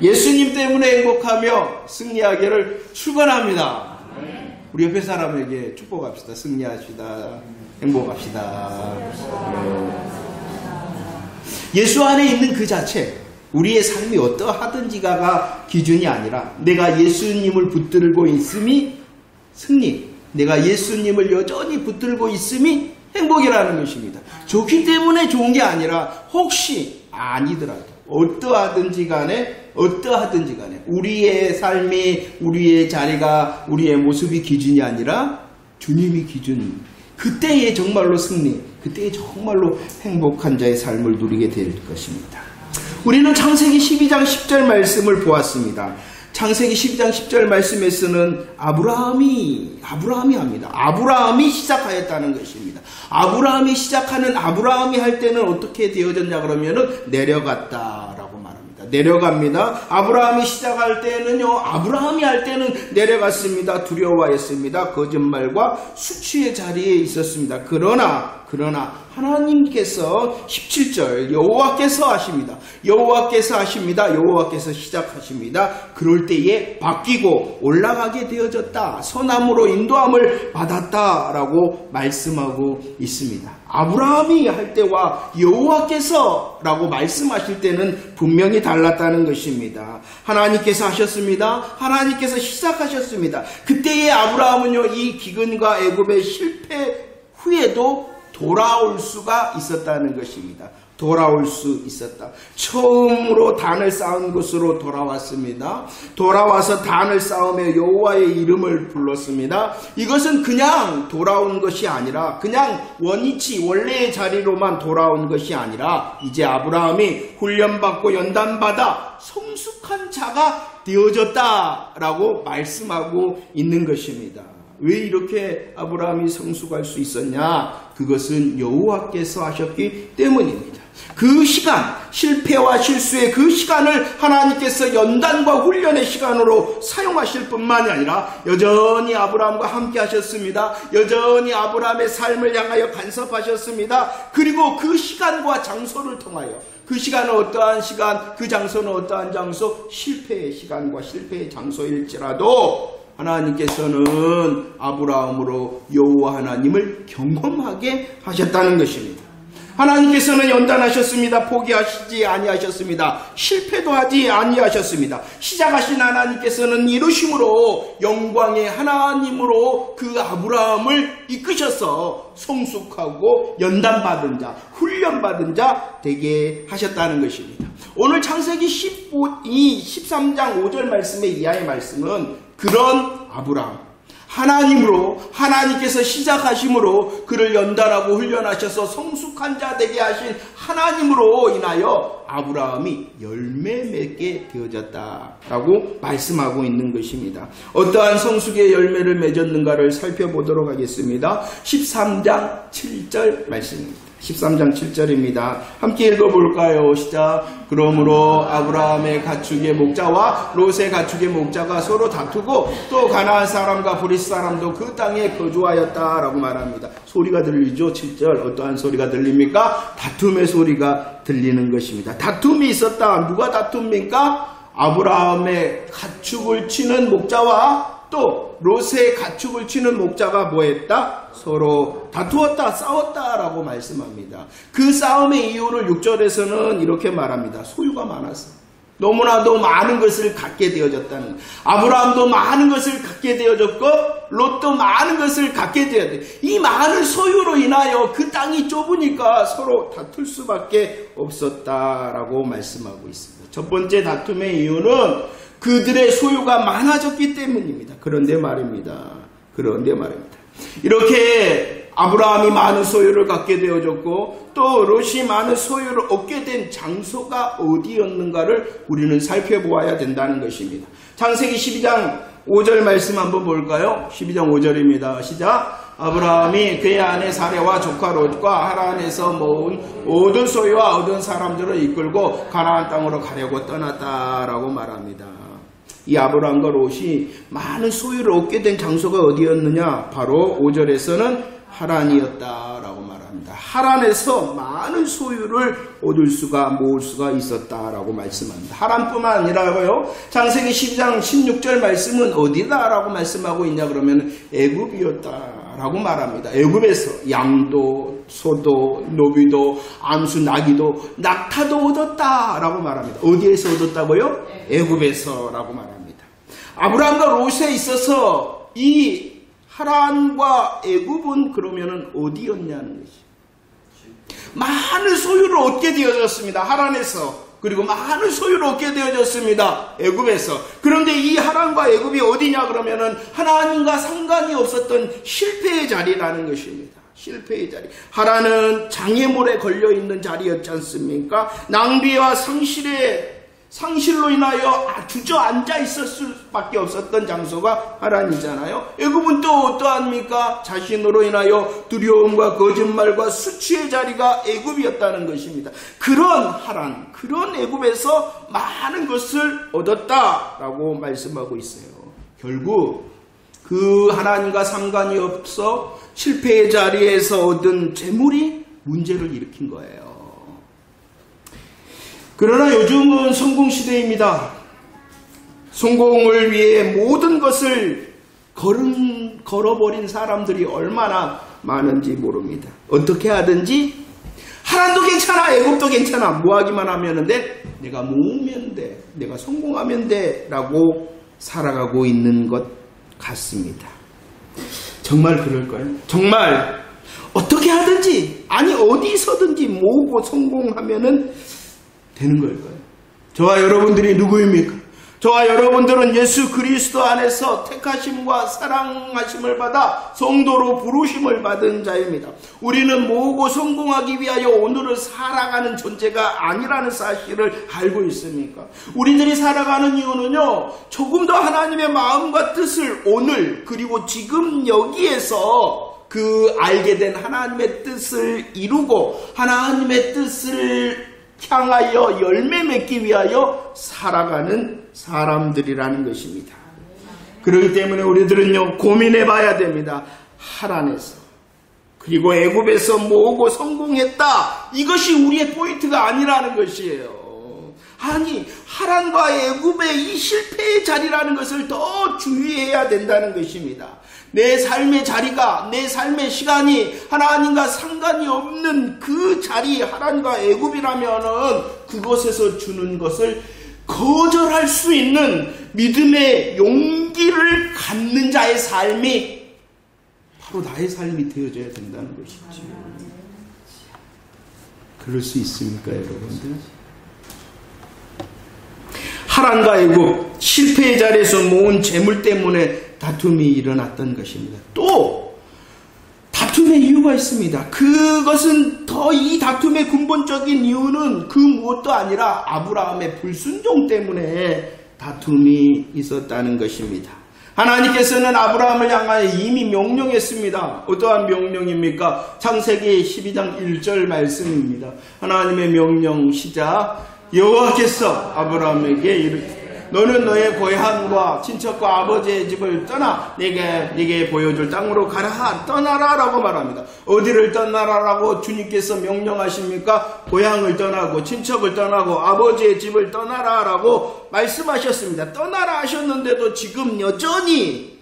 예수님 때문에 행복하며 승리하기를 축원합니다. 우리 옆에 사람에게 축복합시다. 승리하시다. 행복합시다. 예수 안에 있는 그 자체, 우리의 삶이 어떠하든지가 기준이 아니라 내가 예수님을 붙들고 있음이 승리, 내가 예수님을 여전히 붙들고 있음이 행복이라는 것입니다. 좋기 때문에 좋은 게 아니라 혹시 아니더라도 어떠하든지 간에 우리의 삶이, 우리의 자리가, 우리의 모습이 기준이 아니라 주님이 기준, 그때에 정말로 승리, 그때에 정말로 행복한 자의 삶을 누리게 될 것입니다. 우리는 창세기 12장 10절 말씀을 보았습니다. 창세기 12장 10절 말씀에서는 아브라함이 합니다. 아브라함이 시작하였다는 것입니다. 아브라함이 시작하는, 아브라함이 할 때는 어떻게 되어졌냐 그러면은 내려갔다라고 말합니다. 내려갑니다. 아브라함이 시작할 때는요, 아브라함이 할 때는 내려갔습니다. 두려워하였습니다. 거짓말과 수치의 자리에 있었습니다. 그러나 하나님께서 17절 여호와께서 하십니다. 여호와께서 시작하십니다. 그럴 때에 바뀌고 올라가게 되어졌다. 선함으로 인도함을 받았다라고 말씀하고 있습니다. 아브라함이 할 때와 여호와께서라고 말씀하실 때는 분명히 달랐다는 것입니다. 하나님께서 하셨습니다. 하나님께서 시작하셨습니다. 그때의 아브라함은요, 이 기근과 애굽의 실패 후에도 돌아올 수가 있었다는 것입니다. 돌아올 수 있었다. 처음으로 단을 쌓은 곳으로 돌아왔습니다. 돌아와서 단을 쌓으며 여호와의 이름을 불렀습니다. 이것은 그냥 돌아온 것이 아니라, 그냥 원래의 자리로만 돌아온 것이 아니라, 이제 아브라함이 훈련받고 연단받아 성숙한 자가 되어졌다라고 말씀하고 있는 것입니다. 왜 이렇게 아브라함이 성숙할 수 있었냐? 그것은 여호와께서 하셨기 때문입니다. 그 시간, 실패와 실수의 그 시간을 하나님께서 연단과 훈련의 시간으로 사용하실 뿐만이 아니라 여전히 아브라함과 함께 하셨습니다. 여전히 아브라함의 삶을 향하여 간섭하셨습니다. 그리고 그 시간과 장소를 통하여, 그 시간은 어떠한 시간, 그 장소는 어떠한 장소, 실패의 시간과 실패의 장소일지라도 하나님께서는 아브라함으로 여호와 하나님을 경험하게 하셨다는 것입니다. 하나님께서는 연단하셨습니다. 포기하시지 아니하셨습니다. 실패도 하지 아니하셨습니다. 시작하신 하나님께서는 이루심으로 영광의 하나님으로 그 아브라함을 이끄셔서 성숙하고 연단받은 자, 훈련받은 자 되게 하셨다는 것입니다. 오늘 창세기 13장 5절 말씀의 이하의 말씀은 그런 아브라함, 하나님께서 시작하심으로 그를 연단하고 훈련하셔서 성숙한 자 되게 하신 하나님으로 인하여 아브라함이 열매 맺게 되어졌다라고 말씀하고 있는 것입니다. 어떠한 성숙의 열매를 맺었는가를 살펴보도록 하겠습니다. 13장 7절 말씀입니다. 13장 7절입니다. 함께 읽어볼까요? 시작. 그러므로 아브라함의 가축의 목자와 롯의 가축의 목자가 서로 다투고 또 가나안 사람과 브리스 사람도 그 땅에 거주하였다라고 말합니다. 소리가 들리죠? 7절. 어떠한 소리가 들립니까? 다툼의 소리가 들리는 것입니다. 다툼이 있었다. 누가 다툽니까? 아브라함의 가축을 치는 목자와 또 롯의 가축을 치는 목자가 뭐했다? 서로 다투었다, 싸웠다라고 말씀합니다. 그 싸움의 이유를 6절에서는 이렇게 말합니다. 소유가 많았어. 너무나도 많은 것을 갖게 되어졌다는 거예요. 아브라함도 많은 것을 갖게 되어졌고 롯도 많은 것을 갖게 되어졌다. 이 많은 소유로 인하여 그 땅이 좁으니까 서로 다툴 수밖에 없었다라고 말씀하고 있습니다. 첫 번째 다툼의 이유는 그들의 소유가 많아졌기 때문입니다. 그런데 말입니다. 이렇게 아브라함이 많은 소유를 갖게 되어졌고 또 롯이 많은 소유를 얻게 된 장소가 어디였는가를 우리는 살펴보아야 된다는 것입니다. 창세기 12장 5절 말씀 한번 볼까요? 12장 5절입니다. 시작. 아브라함이 그의 아내 사레와 조카 롯과 하란에서 모은 모든 소유와 얻은 사람들을 이끌고 가나안 땅으로 가려고 떠났다라고 말합니다. 이 아브라함과 롯이 많은 소유를 얻게 된 장소가 어디였느냐? 바로 5절에서는 하란이었다라고 말합니다. 말합니다. 하란에서 많은 소유를 모을 수가 있었다라고 말씀합니다. 하란뿐만 아니라고요. 창세기 12장 16절 말씀은 어디다라고 말씀하고 있냐 그러면 애굽이었다라고 말합니다. 애굽에서 양도, 소도, 노비도, 암수, 나귀도, 낙타도 얻었다라고 말합니다. 어디에서 얻었다고요? 애굽에서라고 말합니다. 아브라함과 롯에 있어서 이 하란과 애굽은 그러면은 어디였냐는 것이. 많은 소유를 얻게 되어졌습니다. 하란에서. 그리고 많은 소유를 얻게 되어졌습니다. 애굽에서. 그런데 이 하란과 애굽이 어디냐 그러면은 하나님과 상관이 없었던 실패의 자리라는 것입니다. 실패의 자리. 하란은 장애물에 걸려있는 자리였지 않습니까? 낭비와 상실로 인하여 주저앉아 있을 수밖에 없었던 장소가 하란이잖아요. 애굽은 또 어떠합니까? 자신으로 인하여 두려움과 거짓말과 수치의 자리가 애굽이었다는 것입니다. 그런 하란, 그런 애굽에서 많은 것을 얻었다라고 말씀하고 있어요. 결국 그 하나님과 상관이 없어 실패의 자리에서 얻은 재물이 문제를 일으킨 거예요. 그러나 요즘은 성공시대입니다. 성공을 위해 모든 것을 걸어버린 사람들이 얼마나 많은지 모릅니다. 어떻게 하든지 하란도 괜찮아, 애굽도 괜찮아, 뭐 하기만 하면 돼, 내가 모으면 돼, 내가 성공하면 돼 라고 살아가고 있는 것 같습니다. 정말 그럴까요? 정말 어떻게 하든지, 아니 어디서든지 모으고 성공하면은 되는 걸까요? 저와 여러분들이 누구입니까? 저와 여러분들은 예수 그리스도 안에서 택하심과 사랑하심을 받아 성도로 부르심을 받은 자입니다. 우리는 모으고 성공하기 위하여 오늘을 살아가는 존재가 아니라는 사실을 알고 있습니까? 우리들이 살아가는 이유는요, 조금 더 하나님의 마음과 뜻을 오늘 그리고 지금 여기에서 그 알게 된 하나님의 뜻을 이루고 하나님의 뜻을 향하여 열매 맺기 위하여 살아가는 사람들이라는 것입니다. 그렇기 때문에 우리들은요, 고민해 봐야 됩니다. 하란에서 그리고 애굽에서 모으고 성공했다, 이것이 우리의 포인트가 아니라는 것이에요. 아니, 하란과 애굽의 이 실패의 자리라는 것을 더 주의해야 된다는 것입니다. 내 삶의 자리가, 내 삶의 시간이 하나님과 상관이 없는 그 자리, 하란과 애굽이라면은 그곳에서 주는 것을 거절할 수 있는 믿음의 용기를 갖는 자의 삶이 바로 나의 삶이 되어져야 된다는 것이죠. 그럴 수 있습니까, 여러분들? 하란과 애굽, 실패의 자리에서 모은 재물 때문에 다툼이 일어났던 것입니다. 또 다툼의 이유가 있습니다. 그것은 더 이 다툼의 근본적인 이유는 그 무엇도 아니라 아브라함의 불순종 때문에 다툼이 있었다는 것입니다. 하나님께서는 아브라함을 향하여 이미 명령했습니다. 어떠한 명령입니까? 창세기 12장 1절 말씀입니다. 하나님의 명령 시작. 여호와께서 아브라함에게 이르되 너는 너의 고향과 친척과 아버지의 집을 떠나 네게 보여줄 땅으로 가라, 떠나라 라고 말합니다. 어디를 떠나라라고 주님께서 명령하십니까? 고향을 떠나고 친척을 떠나고 아버지의 집을 떠나라 라고 말씀하셨습니다. 떠나라 하셨는데도 지금 여전히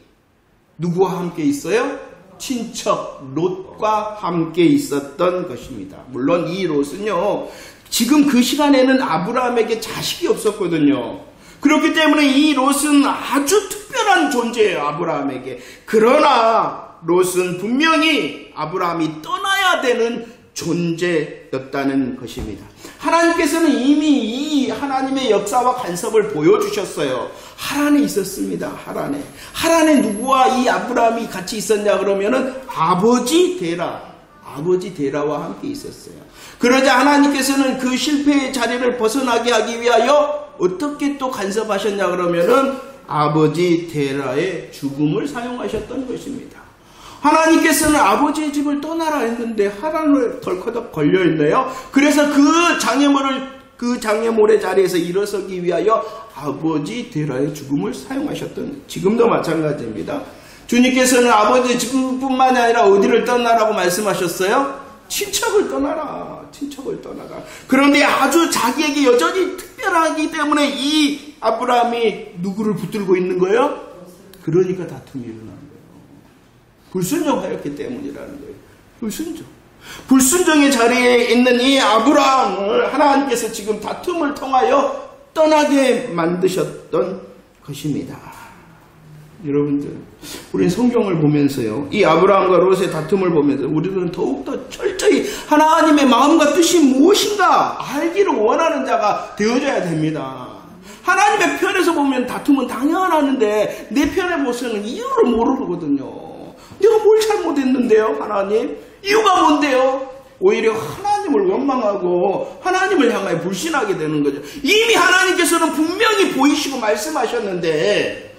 누구와 함께 있어요? 친척 롯과 함께 있었던 것입니다. 물론 이 롯은요, 지금 그 시간에는 아브라함에게 자식이 없었거든요. 그렇기 때문에 이 롯은 아주 특별한 존재예요, 아브라함에게. 그러나 롯은 분명히 아브라함이 떠나야 되는 존재였다는 것입니다. 하나님께서는 이미 이 하나님의 역사와 간섭을 보여주셨어요. 하란에 있었습니다. 하란에 누구와 이 아브라함이 같이 있었냐 그러면은 아버지 데라와 함께 있었어요. 그러자 하나님께서는 그 실패의 자리를 벗어나게 하기 위하여 어떻게 또 간섭하셨냐 그러면은 아버지 데라의 죽음을 사용하셨던 것입니다. 하나님께서는 아버지의 집을 떠나라 했는데 하란을 덜커덕 걸려있네요. 그래서 그 장애물의 자리에서 일어서기 위하여 아버지 데라의 죽음을 사용하셨던, 지금도 마찬가지입니다. 주님께서는 아버지의 집뿐만 아니라 어디를 떠나라고 말씀하셨어요? 친척을 떠나라. 친척을 떠나라. 그런데 아주 자기에게 여전히 특별하기 때문에 이 아브라함이 누구를 붙들고 있는 거예요? 그러니까 다툼이 일어나는 거예요. 불순종하였기 때문이라는 거예요. 불순종. 불순종의 자리에 있는 이 아브라함을 하나님께서 지금 다툼을 통하여 떠나게 만드셨던 것입니다. 여러분들, 우리는 성경을 보면서요, 이 아브라함과 롯의 다툼을 보면서 우리는 더욱더 철저히 하나님의 마음과 뜻이 무엇인가 알기를 원하는 자가 되어져야 됩니다. 하나님의 편에서 보면 다툼은 당연하는데 내 편에 보서는 이유를 모르거든요. 내가 뭘 잘못했는데요, 하나님? 이유가 뭔데요? 오히려 하나님을 원망하고 하나님을 향하여 불신하게 되는 거죠. 이미 하나님께서는 분명히 보이시고 말씀하셨는데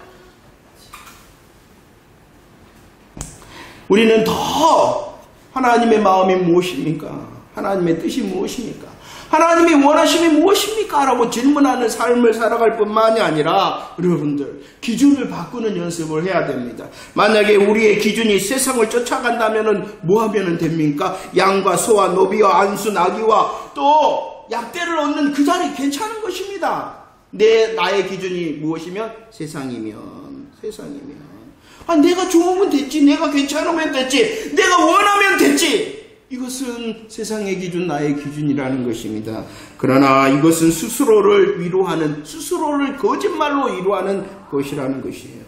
우리는 더 하나님의 마음이 무엇입니까? 하나님의 뜻이 무엇입니까? 하나님이 원하심이 무엇입니까? 라고 질문하는 삶을 살아갈 뿐만이 아니라 여러분들 기준을 바꾸는 연습을 해야 됩니다. 만약에 우리의 기준이 세상을 쫓아간다면 뭐 하면 됩니까? 양과 소와 노비와 안수 나귀와 또 약대를 얻는 그 자리 괜찮은 것입니다. 나의 기준이 무엇이면 세상이면 내가 좋으면 됐지, 내가 괜찮으면 됐지, 내가 원하면 됐지. 이것은 세상의 기준, 나의 기준이라는 것입니다. 그러나 이것은 스스로를 위로하는, 스스로를 거짓말로 위로하는 것이라는 것이에요.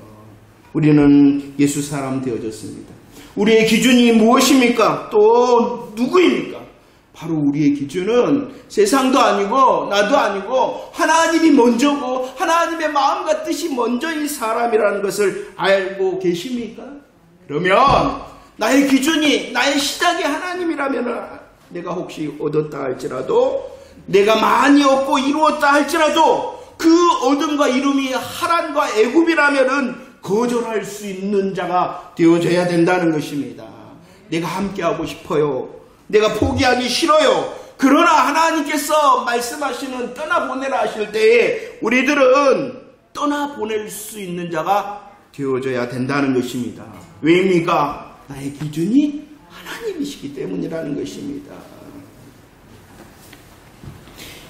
우리는 예수 사람 되어졌습니다. 우리의 기준이 무엇입니까? 또 누구입니까? 바로 우리의 기준은 세상도 아니고 나도 아니고 하나님이 먼저고 하나님의 마음과 뜻이 먼저인 사람이라는 것을 알고 계십니까? 그러면 나의 기준이, 나의 시작이 하나님이라면 내가 혹시 얻었다 할지라도, 내가 많이 얻고 이루었다 할지라도 그 얻음과 이름이 하란과 애굽이라면은 거절할 수 있는 자가 되어져야 된다는 것입니다. 내가 함께하고 싶어요. 내가 포기하기 싫어요. 그러나 하나님께서 말씀하시는 떠나보내라 하실 때에 우리들은 떠나보낼 수 있는 자가 되어져야 된다는 것입니다. 왜입니까? 나의 기준이 하나님이시기 때문이라는 것입니다.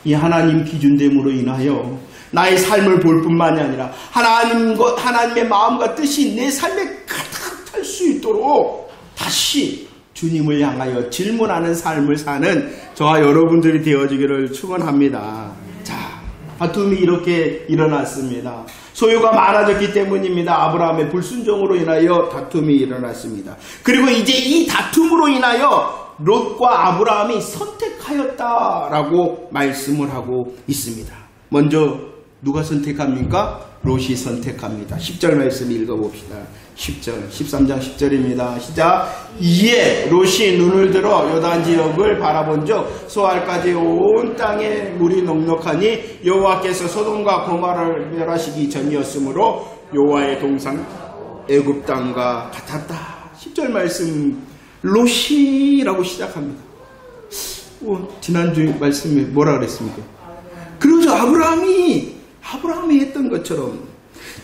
이 하나님 기준됨으로 인하여 나의 삶을 볼 뿐만이 아니라 하나님의 마음과 뜻이 내 삶에 가득 찰 수 있도록 다시 주님을 향하여 질문하는 삶을 사는 저와 여러분들이 되어지기를 축원합니다. 자, 다툼이 이렇게 일어났습니다. 소유가 많아졌기 때문입니다. 아브라함의 불순종으로 인하여 다툼이 일어났습니다. 그리고 이제 이 다툼으로 인하여 롯과 아브라함이 선택하였다라고 말씀을 하고 있습니다. 먼저 누가 선택합니까? 롯이 선택합니다. 10절 말씀 읽어봅시다. 10절, 13장 10절입니다. 시작. 이에 롯이 눈을 들어 요단 지역을 바라본즉 소알까지 온 땅에 물이 넉넉하니 여호와께서 소돔과 고모라를 멸하시기 전이었으므로 여호와의 동상 애굽 땅과 같았다. 10절 말씀 롯이라고 시작합니다. 지난주 말씀에 뭐라 그랬습니까? 그러죠. 아브라함이 했던 것처럼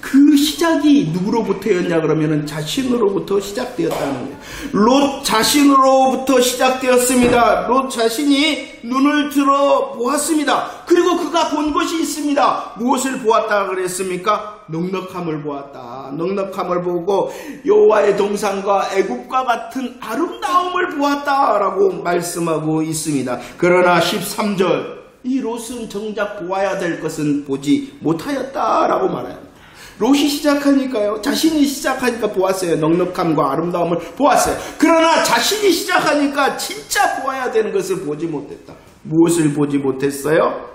그 시작이 누구로부터였냐 그러면은 자신으로부터 시작되었다는 거예요. 롯 자신으로부터 시작되었습니다. 롯 자신이 눈을 들어 보았습니다. 그리고 그가 본 것이 있습니다. 무엇을 보았다 그랬습니까? 넉넉함을 보았다. 넉넉함을 보고 여호와의 동산과 애굽과 같은 아름다움을 보았다라고 말씀하고 있습니다. 그러나 13절 이 롯은 정작 보아야 될 것은 보지 못하였다라고 말합니다. 롯이 시작하니까요. 자신이 시작하니까 보았어요. 넉넉함과 아름다움을 보았어요. 그러나 자신이 시작하니까 진짜 보아야 되는 것을 보지 못했다. 무엇을 보지 못했어요?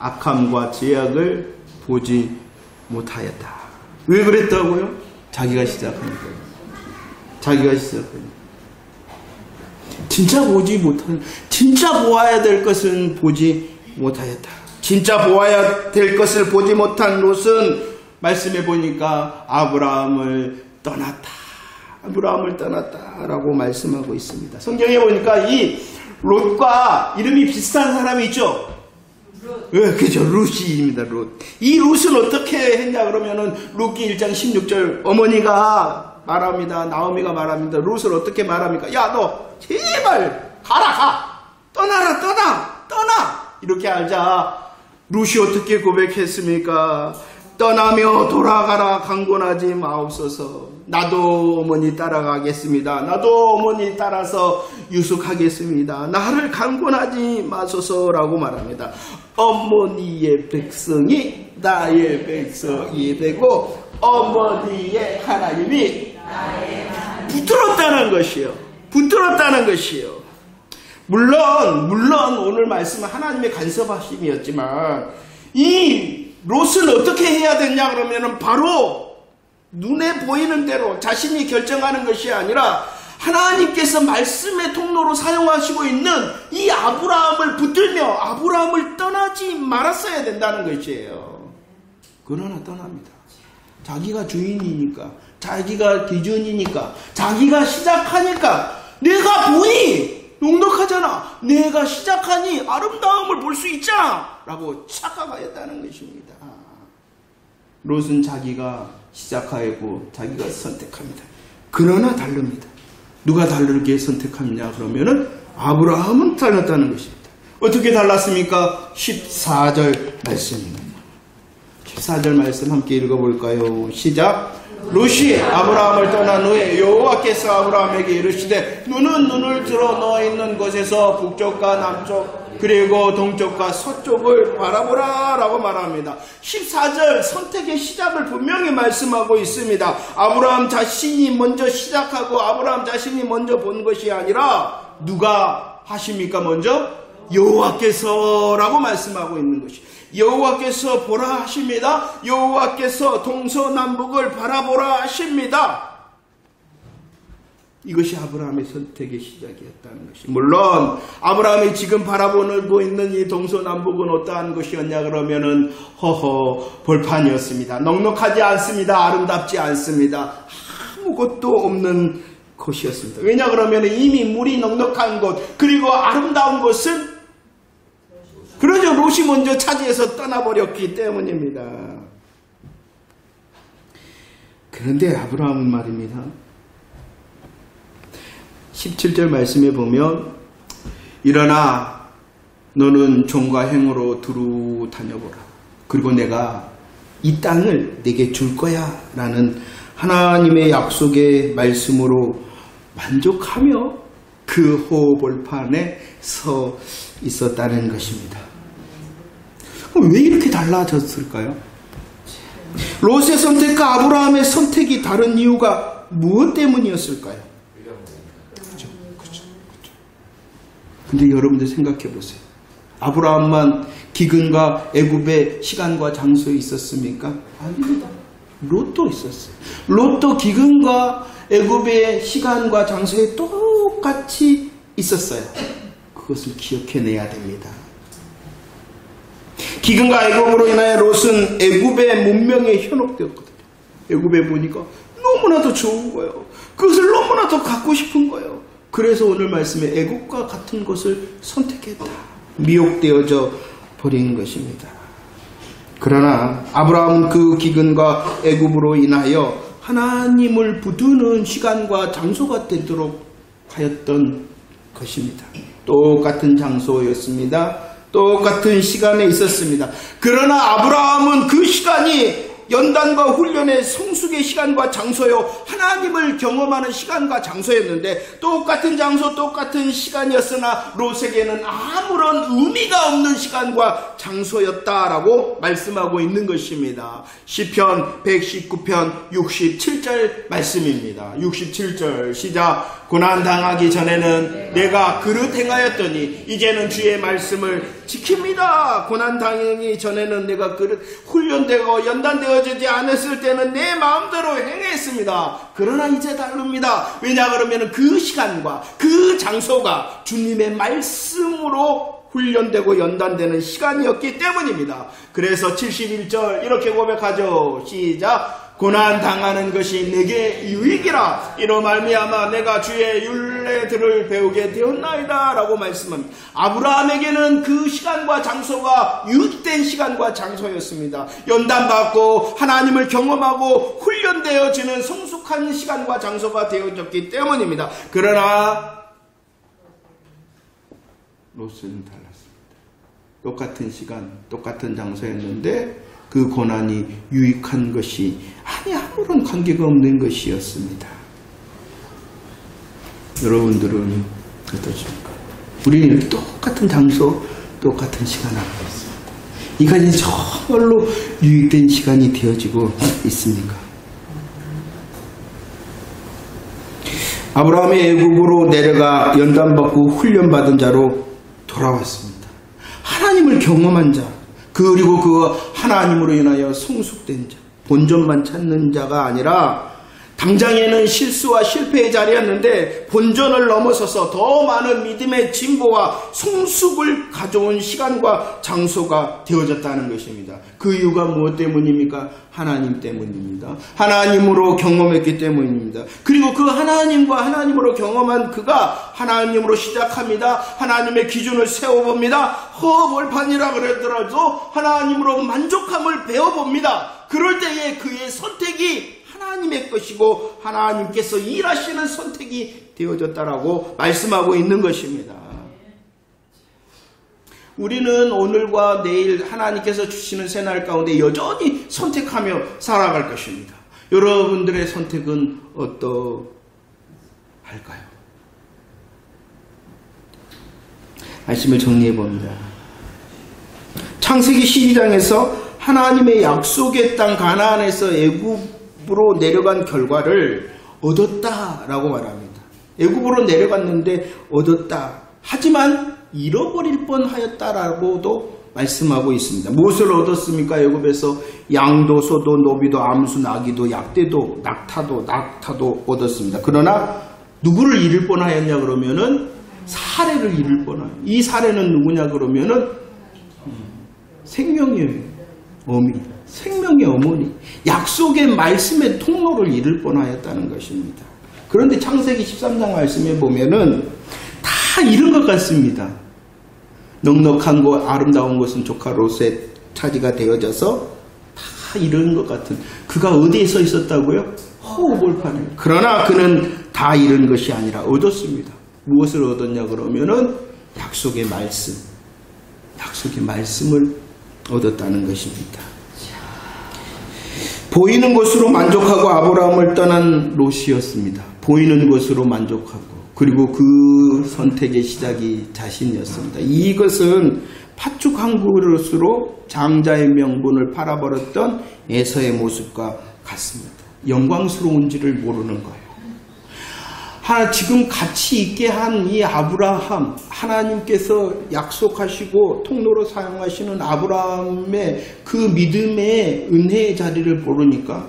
악함과 죄악을 보지 못하였다. 왜 그랬다고요? 자기가 시작하니까요. 진짜 보아야 될 것은 보지 못하였다. 진짜 보아야 될 것을 보지 못한 롯은 말씀해 보니까 아브라함을 떠났다라고 말씀하고 있습니다. 성경에 보니까 이 롯과 이름이 비슷한 사람이 있죠? 그죠. 롯입니다. 롯. 이 롯은 어떻게 했냐 그러면은 롯기 1장 16절 어머니가 말합니다. 나오미가 말합니다. 룻을 어떻게 말합니까? 야, 너 제발 가. 떠나. 이렇게 하자 룻이 어떻게 고백했습니까? 떠나며 돌아가라 강권하지 마옵소서. 나도 어머니 따라가겠습니다. 나도 어머니 따라서 유숙하겠습니다. 나를 강권하지 마소서라고 말합니다. 어머니의 백성이 나의 백성이 되고 어머니의 하나님이 붙들었다는 것이요. 물론 오늘 말씀은 하나님의 간섭하심이었지만 이 롯은 어떻게 해야 되냐 그러면은 바로 눈에 보이는 대로 자신이 결정하는 것이 아니라 하나님께서 말씀의 통로로 사용하시고 있는 이 아브라함을 붙들며 아브라함을 떠나지 말았어야 된다는 것이에요. 그러나 떠납니다. 자기가 주인이니까, 자기가 기준이니까, 자기가 시작하니까, 내가 보니 넉넉하잖아. 내가 시작하니 아름다움을 볼 수 있잖아. 라고 착각하였다는 것입니다. 롯은 자기가 시작하였고 자기가 선택합니다. 그러나 다릅니다. 누가 다르게 선택하느냐 그러면은 아브라함은 달랐다는 것입니다. 어떻게 달랐습니까? 14절 말씀입니다. 14절 말씀 함께 읽어볼까요? 시작. 롯이 아브라함을 떠난 후에 여호와께서 아브라함에게 이르시되 너는 눈을 들어 너 있는 곳에서 북쪽과 남쪽 그리고 동쪽과 서쪽을 바라보라 라고 말합니다. 14절 선택의 시작을 분명히 말씀하고 있습니다. 아브라함 자신이 먼저 시작하고 아브라함 자신이 먼저 본 것이 아니라 누가 하십니까? 먼저 여호와께서 라고 말씀하고 있는 것이 여호와께서 보라 하십니다. 여호와께서 동서남북을 바라보라 하십니다. 이것이 아브라함의 선택의 시작이었다는 것이. 물론 아브라함이 지금 바라보고 있는 이 동서남북은 어떠한 것이었냐 그러면은 벌판이었습니다. 넉넉하지 않습니다. 아름답지 않습니다. 아무것도 없는 곳이었습니다. 왜냐 그러면 이미 물이 넉넉한 곳 그리고 아름다운 곳은 그러죠. 롯이 먼저 차지해서 떠나버렸기 때문입니다. 그런데 아브라함은 말입니다. 17절 말씀에 보면 일어나 너는 종과 행으로 두루 다녀보라. 그리고 내가 이 땅을 내게 줄 거야 라는 하나님의 약속의 말씀으로 만족하며 그 호벌판에 서 있었다는 것입니다. 그럼 왜 이렇게 달라졌을까요? 롯의 선택과 아브라함의 선택이 다른 이유가 무엇 때문이었을까요? 그렇죠. 근데 여러분들 생각해 보세요. 아브라함만 기근과 애굽의 시간과 장소에 있었습니까? 아닙니다. 롯도 있었어요. 롯도 기근과 애굽의 시간과 장소에 똑같이 있었어요. 그것을 기억해내야 됩니다. 기근과 애굽으로 인하여 롯은 애굽의 문명에 현혹되었거든요. 애굽에 보니까 너무나도 좋은 거예요. 그것을 너무나도 갖고 싶은 거예요. 그래서 오늘 말씀에 애굽과 같은 것을 선택했다. 미혹되어져 버린 것입니다. 그러나 아브라함은 그 기근과 애굽으로 인하여 하나님을 붙드는 시간과 장소가 되도록 하였던 것입니다. 똑같은 장소였습니다. 똑같은 시간에 있었습니다. 그러나 아브라함은 그 시간이 연단과 훈련의 성숙의 시간과 장소요 하나님을 경험하는 시간과 장소였는데 똑같은 장소 똑같은 시간이었으나 롯에게는 아무런 의미가 없는 시간과 장소였다라고 말씀하고 있는 것입니다. 시편 119편 67절 말씀입니다. 67절 시작. 고난당하기 전에는 내가 그릇 행하였더니 이제는 주의 말씀을 지킵니다. 고난당하기 전에는 내가 그릇 훈련되고 연단되어지지 않았을 때는 내 마음대로 행했습니다. 그러나 이제 다릅니다. 왜냐 그러면 그 시간과 그 장소가 주님의 말씀으로 훈련되고 연단되는 시간이었기 때문입니다. 그래서 71절 이렇게 고백하죠. 시작. 고난 당하는 것이 내게 유익이라. 이로 말미암아 내가 주의 율례들을 배우게 되었나이다 라고 말씀합니다. 아브라함에게는 그 시간과 장소가 유익된 시간과 장소였습니다. 연단받고 하나님을 경험하고 훈련되어지는 성숙한 시간과 장소가 되어졌기 때문입니다. 그러나 롯은 달랐습니다. 똑같은 시간, 똑같은 장소였는데 그 고난이 유익한 것이 아무런 관계가 없는 것이었습니다. 여러분들은 어떠십니까? 우리는 이렇게 똑같은 장소, 똑같은 시간 앞에 있습니다. 이것이 정말로 유익된 시간이 되어지고 있습니까? 아브라함이 애굽으로 내려가 연단받고 훈련받은 자로 돌아왔습니다. 하나님을 경험한 자, 그리고 그 하나님으로 인하여 성숙된 자, 본전만 찾는 자가 아니라 당장에는 실수와 실패의 자리였는데 본전을 넘어서서 더 많은 믿음의 진보와 성숙을 가져온 시간과 장소가 되어졌다는 것입니다. 그 이유가 무엇 때문입니까? 하나님 때문입니다. 하나님으로 경험했기 때문입니다. 그리고 그 하나님과 하나님으로 경험한 그가 하나님으로 시작합니다. 하나님의 기준을 세워봅니다. 허벌판이라 그러더라도 하나님으로 만족함을 배워봅니다. 그럴 때에 그의 선택이 하나님의 것이고 하나님께서 일하시는 선택이 되어졌다라고 말씀하고 있는 것입니다. 우리는 오늘과 내일 하나님께서 주시는 새날 가운데 여전히 선택하며 살아갈 것입니다. 여러분들의 선택은 어떠할까요? 말씀을 정리해 봅니다. 창세기 12장에서 하나님의 약속의 땅 가나안에서 애굽으로 내려간 결과를 얻었다라고 말합니다. 애굽으로 내려갔는데 얻었다. 하지만 잃어버릴 뻔하였다라고도 말씀하고 있습니다. 무엇을 얻었습니까? 애굽에서 양도, 소도, 노비도, 암수, 나귀도, 약대도, 낙타도 얻었습니다. 그러나 누구를 잃을 뻔하였냐 그러면은 사례를 잃을 뻔하여. 이 사례는 누구냐 그러면은 생명의 어미, 생명의 어머니, 약속의 말씀의 통로를 잃을 뻔하였다는 것입니다. 그런데 창세기 13장 말씀에 보면은 다 잃은 것 같습니다. 넉넉한 것, 아름다운 것은 조카 롯의 차지가 되어져서 다 잃은 것 같은, 그가 어디에 서 있었다고요? 허우벌판에. 그러나 그는 다 잃은 것이 아니라 얻었습니다. 무엇을 얻었냐 그러면은 약속의 말씀을 얻었다는 것입니다. 보이는 것으로 만족하고 아브라함을 떠난 롯이었습니다. 보이는 것으로 만족하고, 그리고 그 선택의 시작이 자신이었습니다. 이것은 팥죽 한 그릇으로 장자의 명분을 팔아버렸던 에서의 모습과 같습니다. 영광스러운지를 모르는 거예요. 지금 같이 있게 한 이 아브라함, 하나님께서 약속하시고 통로로 사용하시는 아브라함의 그 믿음의 은혜의 자리를 모르니까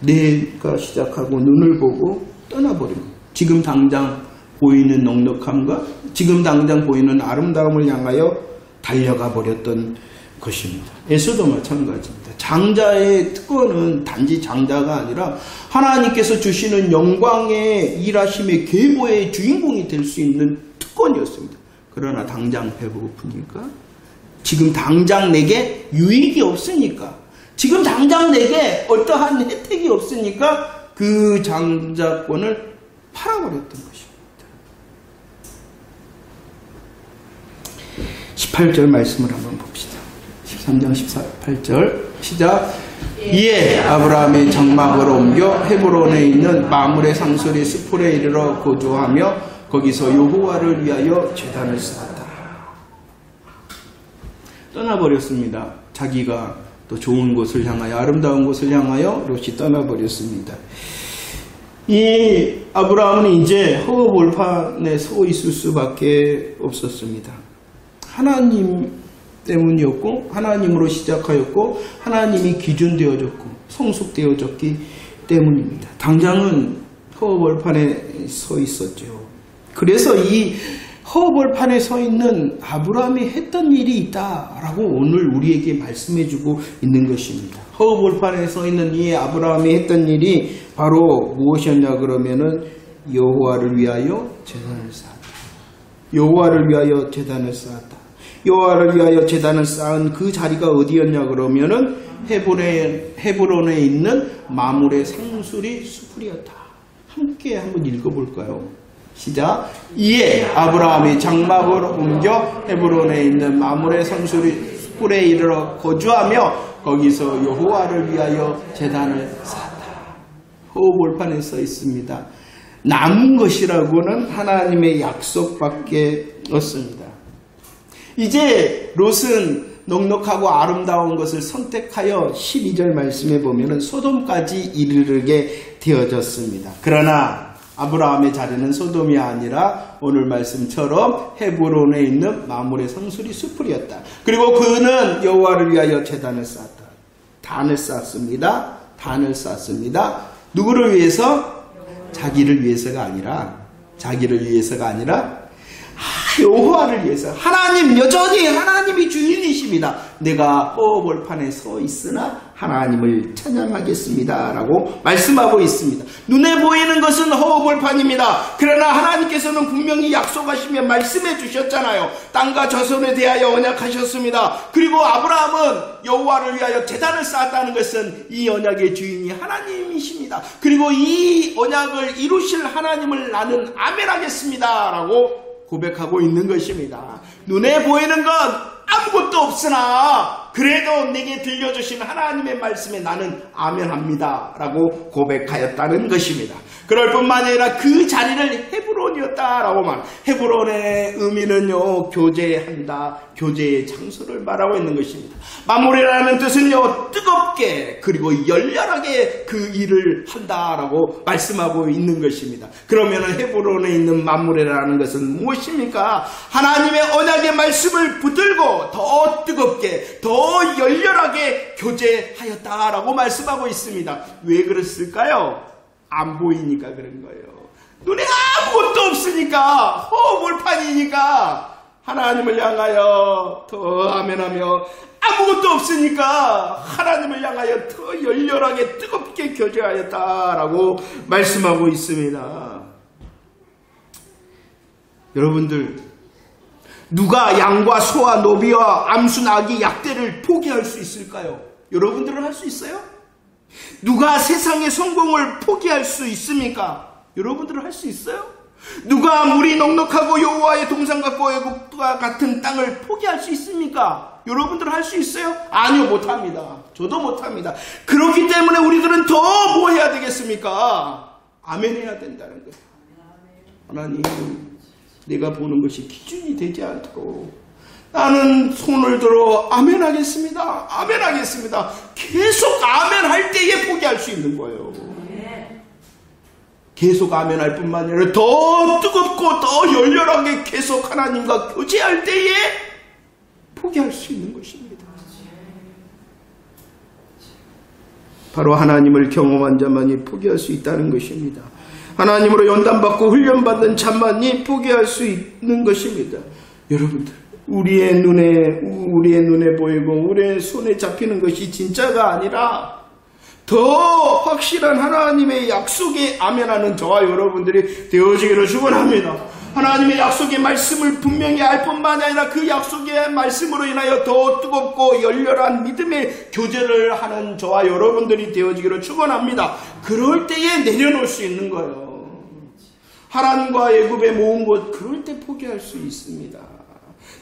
내가 시작하고 눈을 보고 떠나버린 거예요. 지금 당장 보이는 넉넉함과 지금 당장 보이는 아름다움을 향하여 달려가 버렸던 것입니다. 에서도 마찬가지입니다. 장자의 특권은 단지 장자가 아니라 하나님께서 주시는 영광의 일하심의 계보의 주인공이 될 수 있는 특권이었습니다. 그러나 당장 배고프니까, 지금 당장 내게 유익이 없으니까, 지금 당장 내게 어떠한 혜택이 없으니까 그 장자권을 팔아버렸던 것입니다. 18절 말씀을 한번 봅시다. 13장 18절 시작. 이에 아브라함이 장막을 옮겨 헤브론에 있는 마므레 상수리 스풀에 이르러 거주하며 거기서 여호와를 위하여 제단을 쌓았다. 떠나버렸습니다. 자기가 또 좋은 곳을 향하여, 아름다운 곳을 향하여 롯이 떠나버렸습니다. 이 아브라함은 이제 허허벌판에 서 있을 수밖에 없었습니다. 하나님 때문이었고, 하나님으로 시작하였고, 하나님이 기준되어졌고 성숙되어졌기 때문입니다. 당장은 허허벌판에 서 있었죠. 그래서 이 허벌판에 서 있는 아브라함이 했던 일이 있다라고 오늘 우리에게 말씀해주고 있는 것입니다. 허벌판에 서 있는 이 아브라함이 했던 일이 바로 무엇이었냐 그러면은 여호와를 위하여 제단을 쌓았다. 여호와를 위하여 제단을 쌓았다. 여호와를 위하여 제단을 쌓은 그 자리가 어디였냐 그러면은 헤브론에 있는 마므레 생수리 수풀이었다. 함께 한번 읽어볼까요? 시작. 이에 아브라함이 장막을 옮겨 헤브론에 있는 마므레 생수리 수풀에 이르러 거주하며 거기서 여호와를 위하여 제단을 쌓았다. 허벌판에 써 있습니다. 남은 것이라고는 하나님의 약속밖에 없습니다. 이제 롯은 넉넉하고 아름다운 것을 선택하여 12절 말씀에 보면 소돔까지 이르게 되어졌습니다. 그러나 아브라함의 자리는 소돔이 아니라 오늘 말씀처럼 헤브론에 있는 마므레 성수리 수풀이었다. 그리고 그는 여호와를 위하여 제단을 쌓았다. 단을 쌓습니다. 단을 쌓습니다. 누구를 위해서? 자기를 위해서가 아니라 여호와를 위해서. 하나님, 여전히 하나님이 주인이십니다. 내가 허벌판에 서 있으나 하나님을 찬양하겠습니다 라고 말씀하고 있습니다. 눈에 보이는 것은 허벌판입니다. 그러나 하나님께서는 분명히 약속하시며 말씀해 주셨잖아요. 땅과 자손에 대하여 언약하셨습니다. 그리고 아브라함은 여호와를 위하여 제단을 쌓았다는 것은 이 언약의 주인이 하나님이십니다. 그리고 이 언약을 이루실 하나님을 나는 아멘하겠습니다 라고 고백하고 있는 것입니다. 눈에 보이는 건 아무것도 없으나 그래도 내게 들려주신 하나님의 말씀에 나는 아멘합니다 라고 고백하였다는 것입니다. 그럴 뿐만 아니라 그 자리를 헤브론이었다라고 말. 헤브론의 의미는요, 교제한다, 교제의 장소를 말하고 있는 것입니다. 마므레라는 뜻은요, 뜨겁게 그리고 열렬하게 그 일을 한다라고 말씀하고 있는 것입니다. 그러면 헤브론에 있는 마므레라는 것은 무엇입니까? 하나님의 언약의 말씀을 붙들고 더 뜨겁게 더 열렬하게 교제하였다라고 말씀하고 있습니다. 왜 그랬을까요? 안 보이니까 그런 거예요. 눈에 아무것도 없으니까, 허물판이니까 하나님을 향하여 더 아멘하며, 아무것도 없으니까 하나님을 향하여 더 열렬하게 뜨겁게 교제하였다라고 말씀하고 있습니다. 여러분들, 누가 양과 소와 노비와 암수 나귀 약대를 포기할 수 있을까요? 여러분들은 할 수 있어요? 누가 세상의 성공을 포기할 수 있습니까? 여러분들은 할 수 있어요? 누가 물이 넉넉하고 여호와의 동산 같고 애국과 같은 땅을 포기할 수 있습니까? 여러분들은 할 수 있어요? 아니요, 못합니다. 저도 못합니다. 그렇기 때문에 우리들은 더 뭐 해야 되겠습니까? 아멘 해야 된다는 거예요. 하나님, 내가 보는 것이 기준이 되지 않도록 나는 손을 들어 아멘 하겠습니다. 아멘 하겠습니다. 계속 아멘 할 때에 포기할 수 있는 거예요. 계속 아멘 할 뿐만 아니라 더 뜨겁고 더 열렬하게 계속 하나님과 교제할 때에 포기할 수 있는 것입니다. 바로 하나님을 경험한 자만이 포기할 수 있다는 것입니다. 하나님으로 연단받고 훈련받은 자만이 포기할 수 있는 것입니다. 여러분들, 우리의 눈에 보이고 우리의 손에 잡히는 것이 진짜가 아니라 더 확실한 하나님의 약속에 아멘하는 저와 여러분들이 되어지기를 축원합니다. 하나님의 약속의 말씀을 분명히 알 뿐만 아니라 그 약속의 말씀으로 인하여 더 뜨겁고 열렬한 믿음의 교제를 하는 저와 여러분들이 되어지기를 축원합니다. 그럴 때에 내려놓을 수 있는 거예요. 하란과 애굽에 모은 것, 그럴 때 포기할 수 있습니다.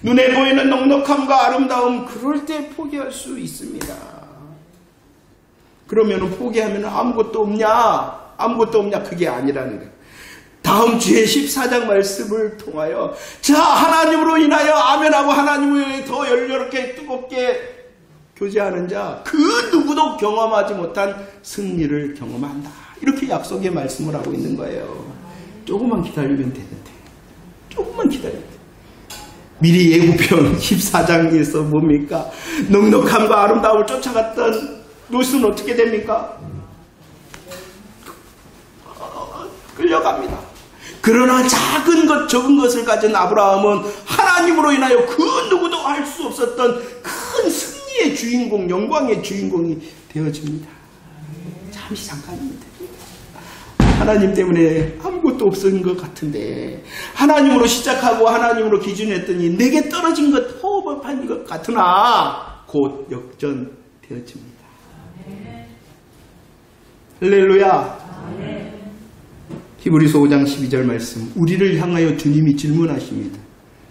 눈에 보이는 넉넉함과 아름다움, 그럴 때 포기할 수 있습니다. 그러면 포기하면 아무것도 없냐? 그게 아니라는 거예요. 다음 주에 14장 말씀을 통하여 자, 하나님으로 인하여 아멘하고 하나님을 더 열렬하게 뜨겁게 교제하는 자, 그 누구도 경험하지 못한 승리를 경험한다. 이렇게 약속의 말씀을 하고 있는 거예요. 조금만 기다리면 되는데, 조금만 기다리면 돼. 미리 예고편 14장에서 뭡니까? 넉넉함과 아름다움을 쫓아갔던 롯은 어떻게 됩니까? 끌려갑니다. 그러나 작은 것, 적은 것을 가진 아브라함은 하나님으로 인하여 그 누구도 알 수 없었던 큰 승리의 주인공, 영광의 주인공이 되어집니다. 잠깐입니다. 하나님 때문에 아무것도 없은 것 같은데 하나님으로 시작하고 하나님으로 기준했더니 내게 떨어진 것 허업한 것 같으나 곧 역전되어집니다. 할렐루야. 히브리서 5장 12절 말씀, 우리를 향하여 주님이 질문하십니다.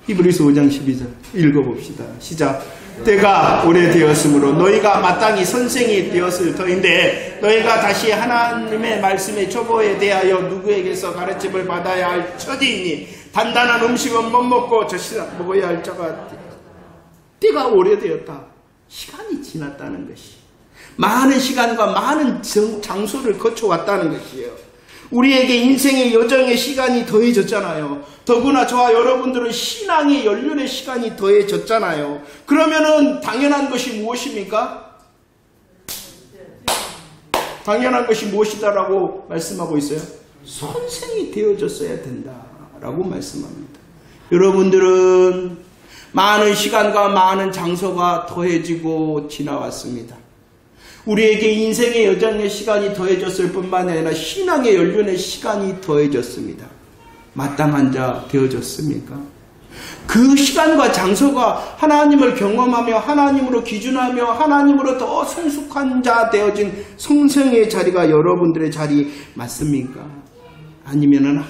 히브리서 5장 12절 읽어봅시다. 시작. 때가 오래되었으므로 너희가 마땅히 선생이 되었을 터인데 너희가 다시 하나님의 말씀의 초보에 대하여 누구에게서 가르침을 받아야 할 처지이니 단단한 음식은 못 먹고 젖이나 먹어야 할 자가 때가 오래되었다. 시간이 지났다는 것이, 많은 시간과 많은 장소를 거쳐왔다는 것이에요. 우리에게 인생의 여정의 시간이 더해졌잖아요. 더구나 저와 여러분들은 신앙의 연륜의 시간이 더해졌잖아요. 그러면은 당연한 것이 무엇입니까? 당연한 것이 무엇이다라고 말씀하고 있어요? 선생이 되어졌어야 된다라고 말씀합니다. 여러분들은 많은 시간과 많은 장소가 더해지고 지나왔습니다. 우리에게 인생의 여정의 시간이 더해졌을 뿐만 아니라 신앙의 연륜의 시간이 더해졌습니다. 마땅한 자 되어졌습니까? 그 시간과 장소가 하나님을 경험하며 하나님으로 기준하며 하나님으로 더 성숙한 자 되어진 성생의 자리가 여러분들의 자리 맞습니까? 아니면은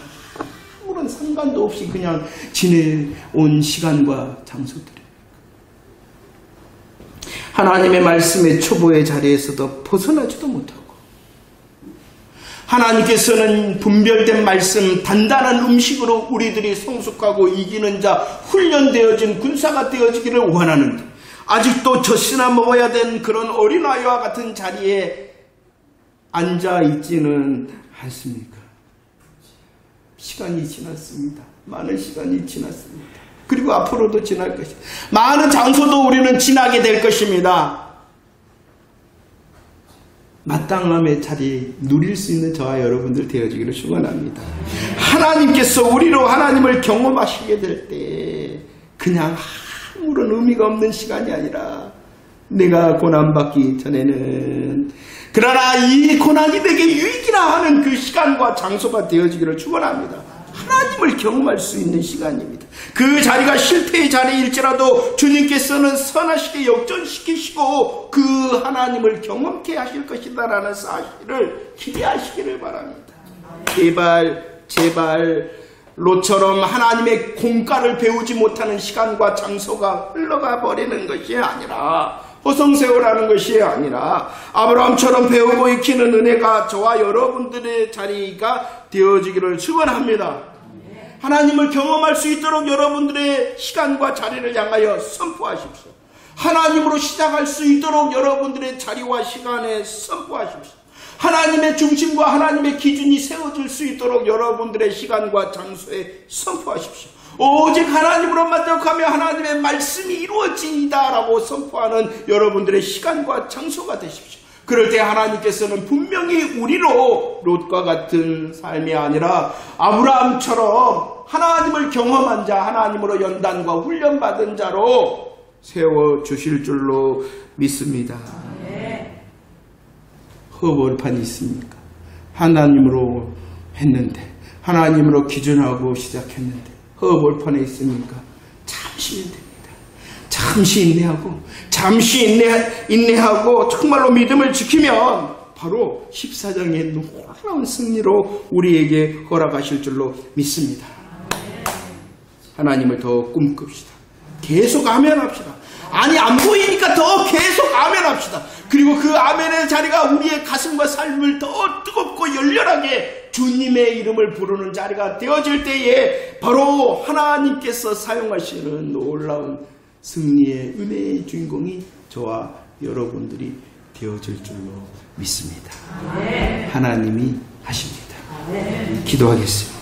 아무런 상관도 없이 그냥 지내온 시간과 장소들, 하나님의 말씀의 초보의 자리에서도 벗어나지도 못하고, 하나님께서는 분별된 말씀, 단단한 음식으로 우리들이 성숙하고 이기는 자, 훈련되어진 군사가 되어지기를 원하는데 아직도 젖이나 먹어야 되는 그런 어린아이와 같은 자리에 앉아있지는 않습니까? 시간이 지났습니다. 많은 시간이 지났습니다. 그리고 앞으로도 지날 것입니다. 많은 장소도 우리는 지나게 될 것입니다. 마땅함의 자리 누릴 수 있는 저와 여러분들 되어지기를 축원합니다. 하나님께서 우리로 하나님을 경험하시게 될 때 그냥 아무런 의미가 없는 시간이 아니라 내가 고난받기 전에는, 그러나 이 고난이 내게 유익이라 하는 그 시간과 장소가 되어지기를 축원합니다. 하나님을 경험할 수 있는 시간입니다. 그 자리가 실패의 자리일지라도 주님께서는 선하시게 역전시키시고 그 하나님을 경험케 하실 것이다 라는 사실을 기대하시기를 바랍니다. 제발 롯처럼 하나님의 공가를 배우지 못하는 시간과 장소가 흘러가 버리는 것이 아니라, 허송세월하는 것이 아니라 아브라함처럼 배우고 익히는 은혜가 저와 여러분들의 자리가 되어지기를 축원합니다. 하나님을 경험할 수 있도록 여러분들의 시간과 자리를 향하여 선포하십시오. 하나님으로 시작할 수 있도록 여러분들의 자리와 시간에 선포하십시오. 하나님의 중심과 하나님의 기준이 세워질 수 있도록 여러분들의 시간과 장소에 선포하십시오. 오직 하나님으로 만족하며 하나님의 말씀이 이루어진다 라고 선포하는 여러분들의 시간과 장소가 되십시오. 그럴 때 하나님께서는 분명히 우리로 롯과 같은 삶이 아니라 아브라함처럼 하나님을 경험한 자, 하나님으로 연단과 훈련받은 자로 세워주실 줄로 믿습니다. 허벌판이 있습니까? 하나님으로 했는데, 하나님으로 기준하고 시작했는데 허벌판에 있습니까? 잠시 됩니다. 잠시 인내하고, 잠시 인내하고 정말로 믿음을 지키면 바로 14장의 놀라운 승리로 우리에게 허락하실 줄로 믿습니다. 하나님을 더 꿈꿉시다. 계속 아멘합시다. 아니 안 보이니까 더 계속 아멘합시다. 그리고 그 아멘의 자리가 우리의 가슴과 삶을 더 뜨겁고 열렬하게 주님의 이름을 부르는 자리가 되어질 때에 바로 하나님께서 사용하시는 놀라운 승리의 은혜의 주인공이 저와 여러분들이 되어질 줄로 믿습니다. 하나님이 하십니다. 기도하겠습니다.